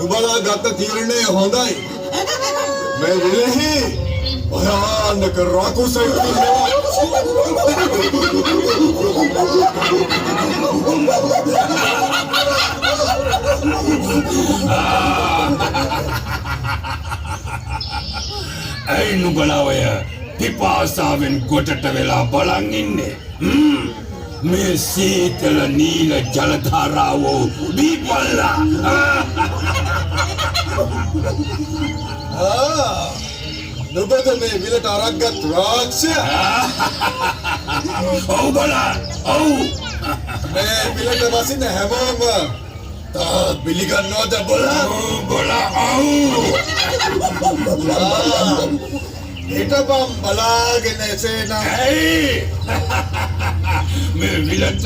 නුඹලා ගත්ත තීරණය හොඳයි. මේ විලෙහි භයානක රකුසෙක් ඉන්නවා. ඇයි නුඹලා ඔය පිපාසාවෙන් ගොඩට වෙලා බලන් ඉන්නේ? මේ සීතල නීල ජල ධාරාව බීපල්ලා. නුඹද මේ විලට අරක්ගත් රාක්ෂයා? ඔව් බලන්න. ඔව්. මේ විලට වසින හැමෝම පිළිගන්නවද බලන්න? බලන්න. ඔව්. හිටපම් බලාගෙන එසේනම්. ඇයි? මේ විලට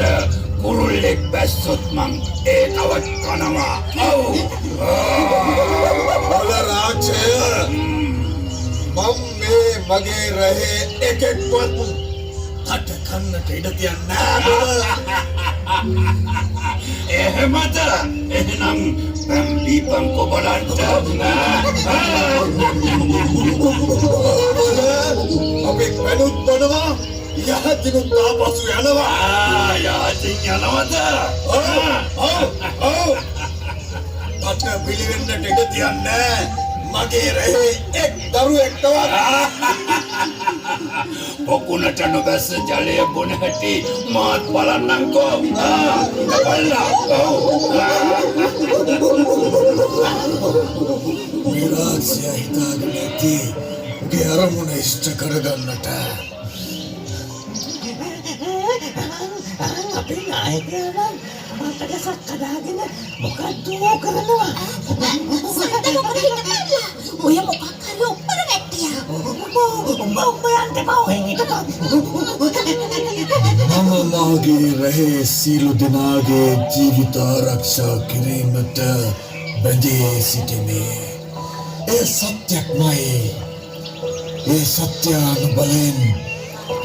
කුරුල්ලෙක් බැස්සොත් මං ඒකවත් කනවා. ඔව්. බල රාක්ෂය, මම මේ මගේ රහේ එකෙක්වත් තට කන්නට ඉඩ තියන්නේ නැහැ. එහෙමද? එහෙනම් බම්බීපම් කොබලන්ට අපි පැනුත් බොනවා, යහතිනුත් ආපසු යනවා. යහතින් යනවද? ඔව්. තට පිළිවෙන්නට ඉඩ තියන්නේ මගේ රහේ එක් දරුවෙක්ටවත්. පොකුණට නොබැස්ස ජලය බොන හැටි මාත් බලන්නම්කෝ. බලලා. විරාක්ෂය හිතාගෙන ඇති උගේ අරමුණ ඉෂ්ට කරගන්නට. අපේ නායකයා මට සක්කදාගෙන මොකද්ද කරනවා? සක්ක මොකද හිටපල්ලා? ඔය මොකක් හරි ඔප්පර නැට්ටියා. උඹ යන්න බෑ හිටපන්. මම මාගේ රහේ සියලු දෙනාගේ ජීවිත ආරක්ෂා කිරීමට බැඳී සිටිමේ. ඒ සත්‍යක්මයි. ඒ සත්‍ය අනුබලෙන්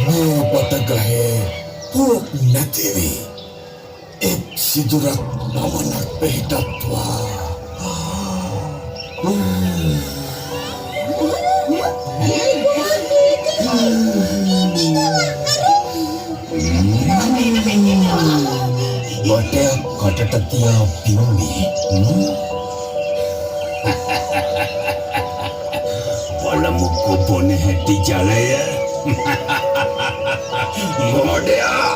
මේ පටගහේ පුරුක් නැතිවි. එක් සිදුරක් පමණක් පිහිටත්වා. බටයක් කටට තියා පිම්බි. බලමුකෝ බොන හැටි ජලය. මොඩයා